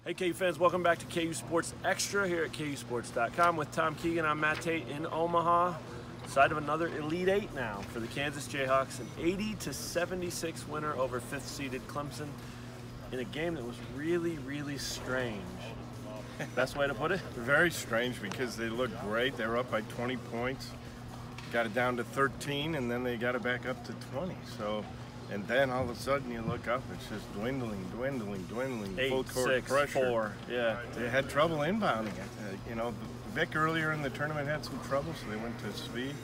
Hey KU fans, welcome back to KU Sports Extra here at KUsports.com with Tom Keegan. I'm Matt Tate in Omaha. Side of another Elite Eight now for the Kansas Jayhawks. An 80-76 winner over 5th-seeded Clemson in a game that was really, really strange. Best way to put it? Very strange because they looked great. They were up by 20 points. Got it down to 13, and then they got it back up to 20. And then all of a sudden you look up, it's just dwindling. 8, full court 6, pressure. 4, yeah. They had trouble inbounding it. Vic earlier in the tournament had some trouble, so they went to speed.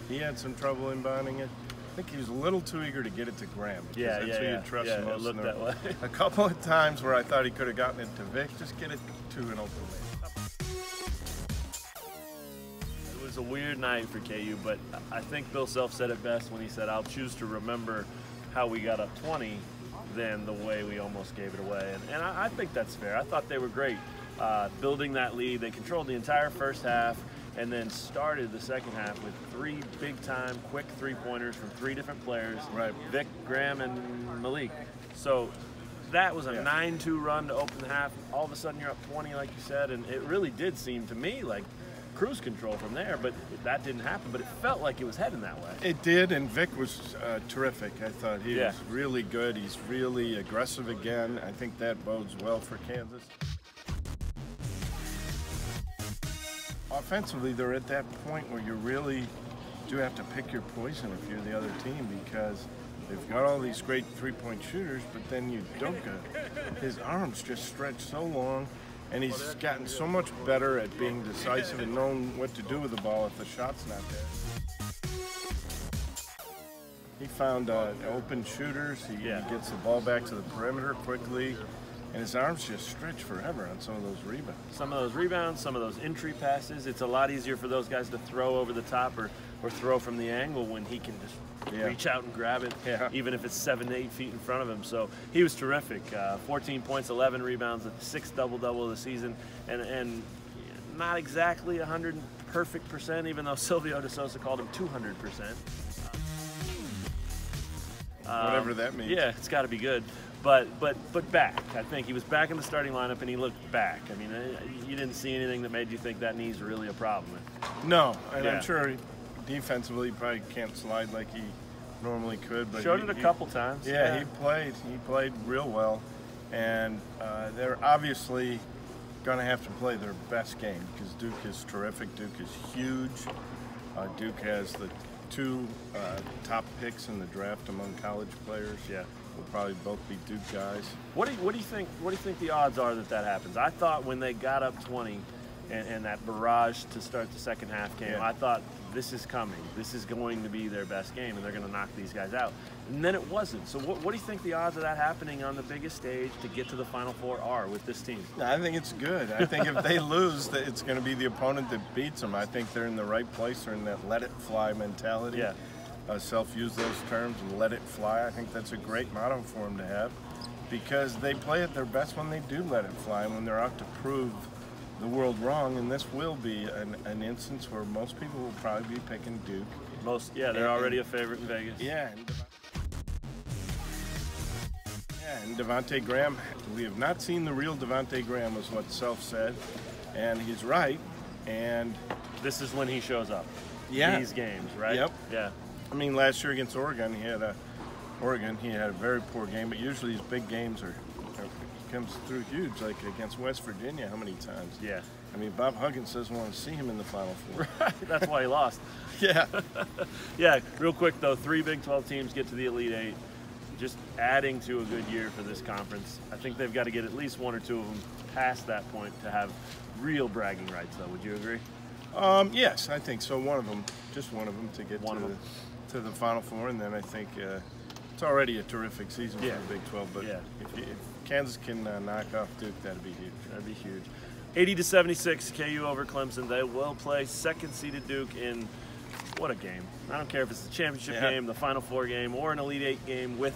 He had some trouble inbounding it. I think he was a little too eager to get it to Graham. That's who you trust the most. It looked that way. A couple of times where I thought he could have gotten it to Vic, just get it to an open man. It was a weird night for KU, but I think Bill Self said it best when he said, "I'll choose to remember how we got up 20 than the way we almost gave it away." And I think that's fair. I thought they were great building that lead. They controlled the entire first half and then started the second half with 3 big-time, quick three-pointers from 3 different players, right. Vic, Graham, and Malik. So that was a 9-2 run to open the half. All of a sudden you're up 20, like you said, and it really did seem to me like cruise control from there, but that didn't happen. But it felt like it was heading that way. It did, and Vic was terrific. I thought he was really good. He's really aggressive again. I think that bodes well for Kansas. Offensively, they're at that point where you really do have to pick your poison if you're the other team, because they've got all these great three-point shooters, but then Udoka, his arms just stretch so long. And he's gotten so much better at being decisive and knowing what to do with the ball if the shot's not there. He found open shooters. He gets the ball back to the perimeter quickly, and his arms just stretch forever on some of those rebounds. Some of those entry passes. It's a lot easier for those guys to throw over the top or throw from the angle when he can just reach out and grab it, even if it's 7 to 8 feet in front of him. So he was terrific. 14 points, 11 rebounds, the 6th double-double of the season, and not exactly 100% perfect, even though Silvio De Sousa called him 200%. Whatever that means. Yeah, it's got to be good. But back. I think he was back in the starting lineup, and he looked back. I mean, you didn't see anything that made you think that knee's really a problem. No, and I'm sure defensively he probably can't slide like he normally could. But showed it a couple times. Yeah, he played real well, and they're obviously going to have to play their best game because Duke is terrific. Duke is huge. Duke has the 2 top picks in the draft among college players. Yeah. Will probably both be Duke guys. What do you think the odds are that happens? I thought when they got up 20 and that barrage to start the second half came, I thought this is coming. This is going to be their best game, and they're going to knock these guys out. And then it wasn't. So what do you think the odds of that happening on the biggest stage to get to the Final Four are with this team? I think it's good. I think if they lose, it's going to be the opponent that beats them. I think they're in the right place. They're in that let-it-fly mentality. Yeah. Self use those terms and let it fly. I think that's a great motto for them to have, because they play at their best when they do let it fly, when they're out to prove the world wrong. And this will be an instance where most people will probably be picking Duke. They're already a favorite in Vegas. And Devontae Graham, we have not seen the real Devontae Graham, is what Self said, and he's right. And this is when he shows up. These games, right? Yep. Yeah. I mean, last year against Oregon, he had a very poor game, but usually these big games he comes through huge, like against West Virginia. How many times? Yeah. I mean, Bob Huggins doesn't want to see him in the Final Four. Right. That's why he lost. Yeah. Real quick though, 3 Big 12 teams get to the Elite Eight. Just adding to a good year for this conference. I think they've got to get at least 1 or 2 of them past that point to have real bragging rights, though. Would you agree? Yes, I think so. Just one of them to get to the Final Four, and then I think it's already a terrific season for the Big 12. But if Kansas can knock off Duke, that'd be huge. That'd be huge. 80-76, KU over Clemson. They will play 2nd-seeded Duke in what a game. I don't care if it's the championship game, the Final Four game, or an Elite Eight game with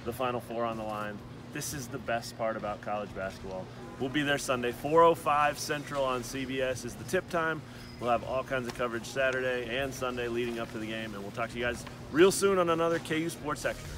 the Final Four on the line. This is the best part about college basketball. We'll be there Sunday. 4:05 Central on CBS is the tip time. We'll have all kinds of coverage Saturday and Sunday leading up to the game, and we'll talk to you guys real soon on another KU Sports Extra.